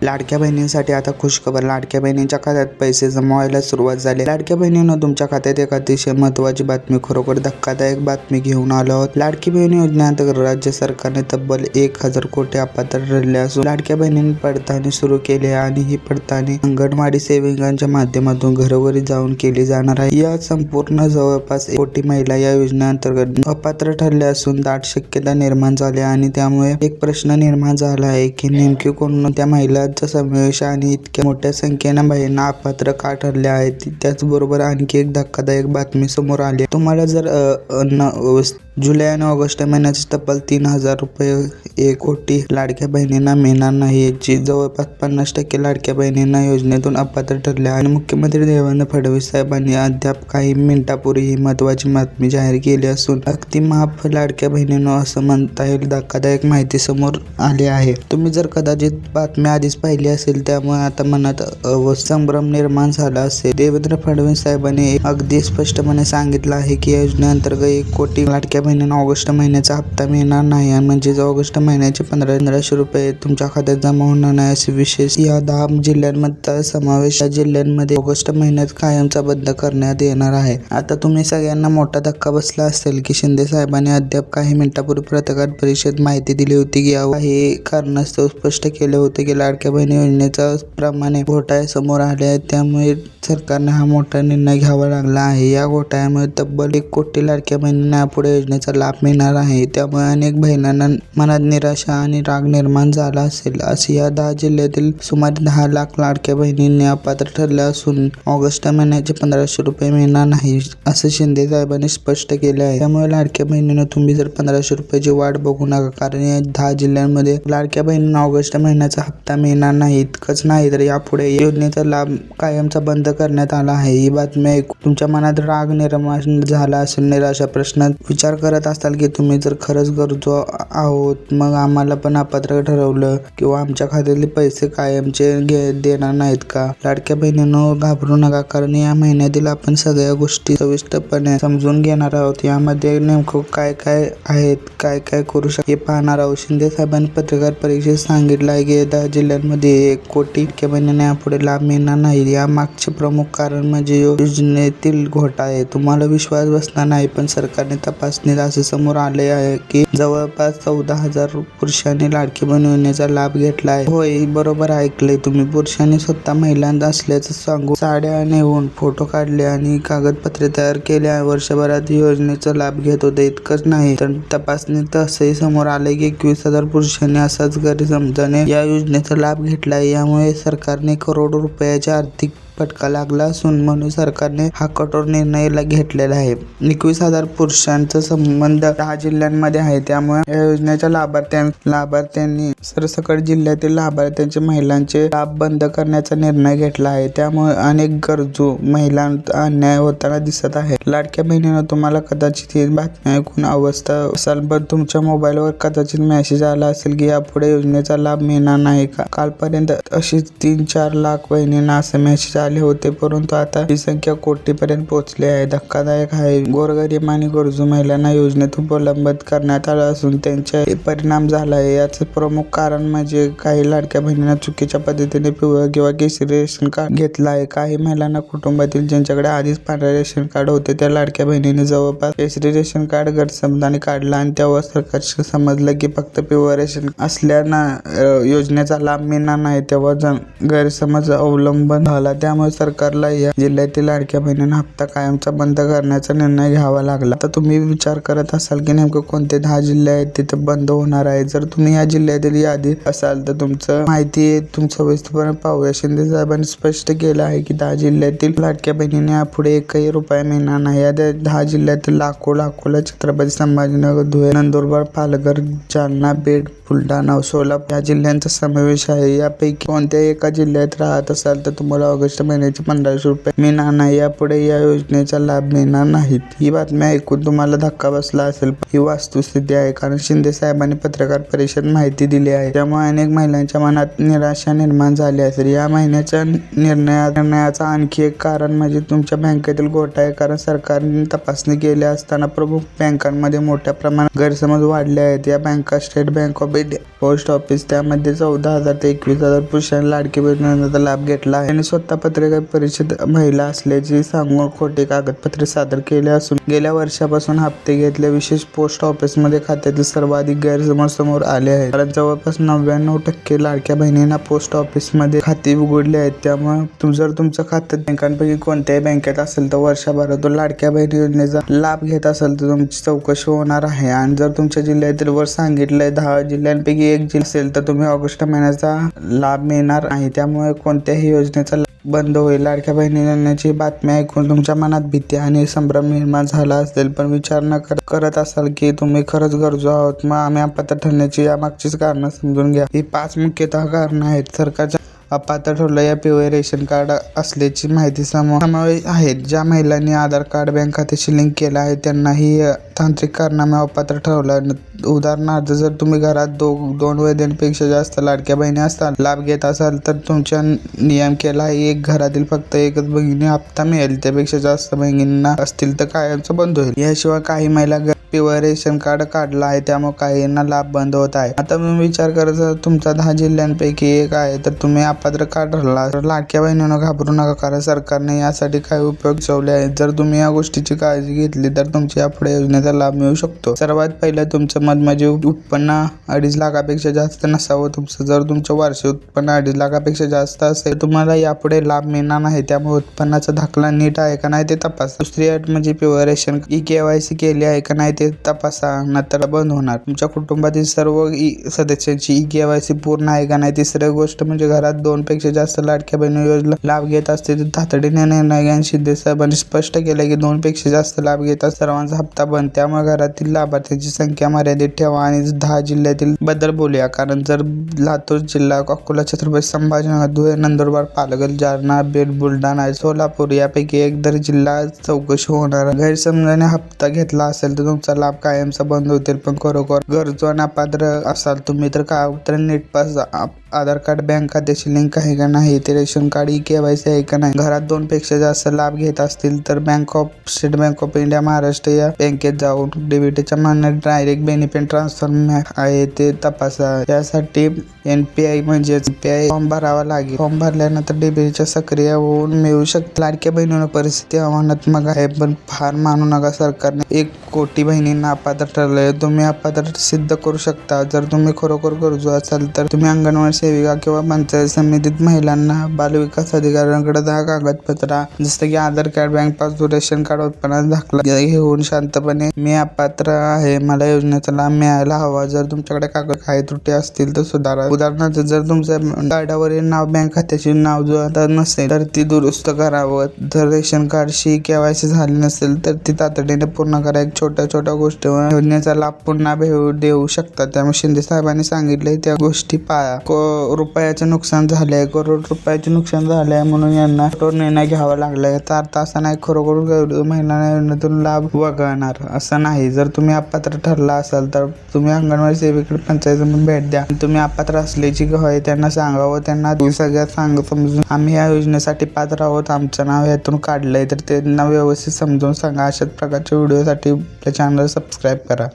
लाडक्या बहिणींसाठी आता खुशखबर. लाडक्या बहिणींच्या खात्यात पैसे जमा व्हायला सुरुवात झाली. लाडक्या बहिणींनो, तुमच्या खात्यात एक अतिशय महत्त्वाची बातमी, खरोखर धक्कादायक बातमी घेऊन आलो आहोत. लाडकी बहीण योजनेअंतर्गत राज्य सरकारने तब्बल 1,000 कोटी अपात्र ठरले असून लाडक्या बहिणींनी पडताळणी सुरू केली आहे आणि ही पडताळणी अंगणवाडी सेविकांच्या माध्यमातून घरोघरी जाऊन केली जाणार आहे. या संपूर्ण जवळपास 1 कोटी महिला या योजनेअंतर्गत अपात्र ठरल्या असून दाट शक्यता निर्माण झाली आणि त्यामुळे एक प्रश्न निर्माण झाला आहे की नेमकी कोणत्या महिला समावेश आणि इतक्या मोठ्या संख्येने महिला अपात्र का ठरल्या आहेत. त्याचबरोबर आणखी एक धक्कादायक बातमी समोर आली. तुम्हाला जर जुलै आणि ऑगस्ट महिन्याचे तब्बल 3,000 रुपये 1 कोटी लाडक्या बहिणींना मिळणार नाही. जवळपास 50% लाडक्या बहिणींना योजनेतून अपात्र ठरल्या आणि मुख्यमंत्री देवेंद्र फडणवीस साहेबांनी अद्याप काही मिनिटांपूर्वी ही महत्त्वाची बातमी जाहीर केली असून अगदी माफ लाडक्या बहिणींनो असं म्हणता येईल. धक्कादायक माहिती समोर आली आहे. तुम्ही जर कदाचित बातमी आधीच पाहिली असेल त्यामुळे आता मनात संभ्रम निर्माण झाला असेल. देवेंद्र फडणवीस साहेबांनी अगदी स्पष्टपणे सांगितलं आहे की या योजनेअंतर्गत 1 कोटी लाडक्या बहिणींना ऑगस्ट महिन्याचा हप्ता मिळणार नाही. म्हणजे ऑगस्ट महिन्याचे 1,500 रुपये तुमच्या खात्यात जमा होणार नाही. असे विशेष या 10 जिल्ह्यांमध्ये समावेश. या जिल्ह्यांमध्ये ऑगस्ट महिन्यात कायमचा बंद करण्यात येणार आहे. आता तुम्ही सगळ्यांना मोठा धक्का बसला असेल की शिंदे साहेबांनी अद्याप काही मिनिटांपूर्वी पत्रकार परिषदेत माहिती दिली होती की काही कारणास्तव स्पष्ट केले होते की लाडक्या बहिणी योजनेचा प्रमाणे घोटाळे समोर आले आहेत. त्यामुळे सरकारने हा मोठा निर्णय घ्यावा लागला आहे. या घोटाळ्यामुळे तब्बल 1 कोटी लाडक्या बहिणींना पुढे योजनेचा लाभ मिळणार आहे. त्यामुळे अनेक बहिणींना मनात निराशा आणि राग निर्माण झाला असेल. असे या 10 जिल्ह्यातील सुमारे 10 लाख लाडक्या बहिणींनी अपात्र ठरल्या असून ऑगस्ट महिन्याचे 1,500 रुपये मिळणार नाही असं शिंदे साहेबांनी स्पष्ट केले आहे. त्यामुळे लाडक्या बहिणींना तुम्ही जर 1,500 रुपयाची वाट बघू नका, कारण या 10 जिल्ह्यांमध्ये लाडक्या बहिणींना ऑगस्ट महिन्याचा हप्ता मिळणार नाही. इतकंच नाही तर यापुढे योजनेचा लाभ कायमचा बंद करण्यात आला आहे. ही बातमी ऐकून तुमच्या मनात राग निर्माण झाला असेल, निराशा, प्रश्न विचार करत असाल की तुम्ही जर खरंच गरजू आहोत मग आम्हाला पण अपात्र ठरवलं किंवा आमच्या खात्यातले पैसे कायमचे देणार नाहीत का. लाडक्या बहिणींनो, घाबरू नका, कारण या महिन्यातील आपण सगळ्या गोष्टी सविस्तरपणे समजून घेणार आहोत. यामध्ये नेमकं काय काय आहेत, काय काय करू शकतो हे पाहणार आहोत. शिंदे साहेबांनी पत्रकार परिषदेत सांगितलं आहे की 10 जिल्ह्यांमध्ये 1 कोटी लाडक्या बहिणींना यापुढे लाभ मिळणार नाही. या मागचे प्रमुख कारण म्हणजे योजनेतील घोटाळे. तुम्हाला विश्वास बसणार नाही पण सरकारने तपासणीत असं समोर आले आहे की जवळपास 14,000 पुरुषांनी लाडकी बहीण योजनेचा लाभ घेतला आहे. होय, बरोबर ऐकलंय तुम्ही. पुरुषांनी स्वतः महिलांना असल्याचं सांगून साड्या नेऊन फोटो काढले आणि कागदपत्रे तयार केल्या वर्षभरात योजनेचा लाभ घेत होते. इतकंच नाही तर तपासणीत असंही समोर आलंय की 21,000 पुरुषांनी असाच गैरसमजाने या योजनेचा लाभ घेतलाय. यामुळे सरकारने करोडो रुपयाच्या आर्थिक फटका लागला असून म्हणून सरकारने हा कठोर निर्णय घेतलेला आहे. 21,000 पुरुषांचा संबंध 10 जिल्ह्यांमध्ये आहे. त्यामुळे या योजनेच्या लाभार्थ्यांनी सरसकट जिल्ह्यातील लाभार्थ्यांचे महिलांचे लाभ बंद करण्याचा निर्णय घेतला आहे. त्यामुळे अनेक गरजू महिलांना अन्याय होताना दिसत आहे. लाडक्या बहिणींना, तुम्हाला कदाचित ही बातमी ऐकून अवस्था असाल पण तुमच्या मोबाईलवर कदाचित मेसेज आला असेल की यापुढे योजनेचा लाभ मिळणार नाही का. कालपर्यंत अशीच 3-4 लाख बहिणींना असे मेसेज आले होते, परंतु आता ही संख्या कोटीपर्यंत पोहोचली आहे. धक्कादायक आहे. गोरगरीब आणि गरजू महिलांना योजनेतून प्रलंबित करण्यात आलं असून त्यांचा परिणाम झाला आहे. याचं प्रमुख कारण म्हणजे काही लाडक्या बहिणींना चुकीच्या पद्धतीने पिवळं किंवा केशरी रेशन कार्ड घेतलं आहे. काही महिलांना कुटुंबातील ज्यांच्याकडे आधीच पांढरे रेशन कार्ड होते त्या लाडक्या बहिणीने जवळपास केशरी रेशन कार्ड गैरसमजाने काढलं आणि तेव्हा सरकारला समजलं की फक्त पिवळं रेशन असल्यानं योजनेचा लाभ मिळणार नाही. तेव्हा गैरसमज अवलंबन झाला. त्यामुळे सरकारला या जिल्ह्यातील लाडक्या बहिणींना हप्ता कायमचा बंद करण्याचा निर्णय घ्यावा लागला. आता तुम्ही विचार करत असाल की नेमकं कोणते 10 जिल्हे आहेत तिथे बंद होणार आहे. जर तुम्ही या जिल्ह्यातील यादीत असाल तर तुमचं माहिती सविस्तरपणे पाहूया. शिंदे साहेबांनी स्पष्ट केलं आहे की 10 जिल्ह्यातील लाडक्या बहिणींना यापुढे 1ही रुपया मिळणार नाही. या 10 जिल्ह्यातील लाखोला छत्रपती संभाजीनगर, धुळे, नंदुरबार, पालघर, जालना, बीड, बुलढाणा, सोलापूर या जिल्ह्यांचा समावेश आहे. यापैकी कोणत्याही एका जिल्ह्यात राहत असाल तर तुम्हाला ऑगस्ट ऑगस्ट महिन्याचे 1500 रुपये मिळणार नाही. यापुढे या योजनेचा लाभ मिळणार नाहीत. ही बातमी ऐकून तुम्हाला धक्का बसला असेल, ही वस्तुस्थिती आहे. कारण शिंदे साहेबांनी पत्रकार परिषदेत माहिती दिली आहे, त्यामुळे अनेक महिलांच्या मनात निराशा निर्माण झाली असेल. या महिन्याच्या निर्णयाचा आणखी एक कारण म्हणजे तुमच्या बँकेतील घोटाळा आहे. कारण सरकारने तपासणी केली असताना प्रमुख बँकांमध्ये मोठ्या प्रमाणात गैरसमज वाढले आहेत. या बँका state bank of India, post office, त्यामध्ये 14,000 ते 21,000 पुरुषांनी लाडकी बहीण योजनेचा लाभ घेतला आहे. त्यांनी स्वतः पत्रकार परिषदेत महिला असल्याची सांगून खोटे कागदपत्रे सादर केले असून गेल्या वर्षापासून हप्ते घेतले. विशेष पोस्ट ऑफिसमध्ये खात्यातील सर्वाधिक गैरसमज समोर आले आहेत. कारण जवळपास 99% लाडक्या बहिणींना पोस्ट ऑफिसमध्ये खाती उघडली आहेत. त्यामुळे जर तुमचं खातं बँकांपैकी कोणत्याही बँकेत असेल तर वर्षभरातून लाडक्या बहीण योजनेचा लाभ घेत असेल तर तुमची चौकशी होणार आहे. आणि जर तुमच्या जिल्ह्यातील वर सांगितलंय 10 जिल्ह्यांपैकी एक जिल्हा असेल तर तुम्ही ऑगस्ट महिन्याचा लाभ मिळणार नाही. त्यामुळे कोणत्याही योजनेचा बंद होईल. लाडक्या बहिणी योजनेची बातमी ऐकून तुमच्या मनात भीती आणि संभ्रम निर्माण झाला असेल, पण विचार न करत असाल की तुम्ही खरंच गरजू आहोत, मग आम्ही अपात्र ठरण्याची यामागचीच कारणं समजून घ्या. ही 5 मुख्यतः कारणं आहेत. सरकारच्या अपात्र ठरलं या पिवळे रेशन कार्ड असल्याची माहिती समोर आहेत. ज्या महिलांनी आधार कार्ड बँक खात्याशी लिंक केलं आहे त्यांनाही तांत्रिक कारणामुळे अपात्र ठरवलं. उदाहरणार्थ, जर तुम्ही घरात 2 वैद्यांपेक्षा जास्त लाडक्या बहिणी असताल, लाभ घेत असाल तर तुमच्या नियम केला आहे एक घरातील फक्त एकच बहिणी हप्ता मिळेल. त्यापेक्षा जास्त बहिणींना असतील तर कायमचं बंद होईल. याशिवाय काही महिला पिवळं रेशन कार्ड काढलं आहे, त्यामुळे काहींना लाभ बंद होत आहे. आता तुम्ही विचार करत तुमचा 10 जिल्ह्यांपैकी एक आहे तर तुम्ही अपात्र का ठरला. तर लाडक्या बहिणींना घाबरू नका, कारण सरकारने यासाठी काही उपयोग सुचवले आहेत. जर तुम्ही या गोष्टीची काळजी घेतली तर तुमच्या यापुढे योजनेचा लाभ मिळू शकतो. सर्वात पहिलं, तुमचं मधमजे उत्पन्न 2.5 लाखापेक्षा जास्त नसावं. जर तुमचं वार्षिक उत्पन्न 2.5 लाखापेक्षा जास्त असेल तुम्हाला यापुढे लाभ मिळणार नाही. त्यामुळे उत्पन्नाचा दाखला नीट आहे का नाही ते तपासा. दुसरी अट म्हणजे पिवळं रेशन KYC केली आहे का नाही ते तपासा, नंतर बंद होणार. तुमच्या कुटुंबातील सर्व सदस्यांची KYC पूर्ण आहे का नाही. तिसरी गोष्ट म्हणजे घरात 2 पेक्षा जास्त लाडक्या बहिणी योजना लाभ घेत असतील तर तातडीने निर्णय घ्या. शिंदे साहेबांनी स्पष्ट केलं की 2 पेक्षा जास्त लाभ घेतात सर्वांचा हप्ता बंद. त्यामुळे घरातील लाभार्थ्यांची संख्या मर्यादित ठेवा. आणि 10 जिल्ह्यातील बद्दल बोलूया. कारण जर लातूर जिल्हा, अकोला, छत्रपती संभाजीनगर, धुळे, नंदुरबार, पालघर, जालना, बीड, बुलढाणा, सोलापूर यापैकी एक दर जिल्हा चौकशी होणार. गैरसमजाने हप्ता घेतला असेल तर तुमचा लाभ कायमचा बंद होतील. पण खरोखर गरजू आणि अपात्र असाल तुम्ही तर कागदपत्र नीट पासा. आधार कार्ड बँक खात्याशी लिंक आहे का नाही, ते रेशन कार्ड KYC आहे का नाही. घरात 2 पेक्षा जास्त लाभ घेत असतील तर state bank of India, Maharashtra या बँकेत जाऊन DBTच्या मान्य डायरेक्ट बेनिफिट ट्रान्सफर आहे ते तपासा. यासाठी NPI म्हणजे फॉर्म भरावा लागेल. फॉर्म भरल्यानंतर DBTच्या सक्रिय होऊन मिळू शकते. लाडक्या बहिणींना परिस्थिती आव्हानात्मक आहे, पण फार मानू नका. सरकारने 1 कोटी बहिणींना अपात्र ठरलंय. तुम्ही अपात्र सिद्ध करू शकता. जर तुम्ही खरोखर गरजू असाल तर तुम्ही अंगणवाडी सेविका किंवा पंचायत समितीत महिलांना बालविकास अधिकाऱ्यांकडे 10 कागदपत्र जसं की Aadhaar card, bank passbook, ration card, उत्पन्नाचा दाखला घेऊन शांतपणे मी अपात्र आहे, मला योजनेचा लाभ मिळायला हवा. जर तुमच्याकडे काही त्रुटी असतील तर सुधारा. उदाहरणार्थ, जर तुमच्या कार्डावरील नाव बँक खात्याचे नाव जुळत नसेल तर ती दुरुस्त करावं. जर रेशन कार्डशी KYC झाली नसेल तर ती तातडीने पूर्ण करा. एक छोट्या गोष्टीवर योजनेचा लाभ पुन्हा देऊ शकतात. त्यामुळे शिंदे साहेबांनी सांगितले त्या गोष्टी पाळा. रुपयाचे नुकसान झाले, करोड रुपयाचे नुकसान झाले म्हणून यांना कठोर निर्णय घ्यावा लागलाय. तर अर्थ असा नाही खरोखर महिलांना योजनेतून लाभ वगळणार असं नाही. जर तुम्ही अपात्र ठरला असाल तर तुम्ही अंगणवाडी सेवेकडे पंचायत भेट द्या. तुम्ही अपात्र असल्याची होय त्यांना सांगावं. त्यांना सगळ्यात समजून आम्ही या योजनेसाठी पात्र आहोत, आमचं नाव यातून काढलंय, तर त्यांना व्यवस्थित समजून सांगा. अशाच प्रकारच्या व्हिडिओसाठी आपल्या चॅनल सबस्क्राईब करा.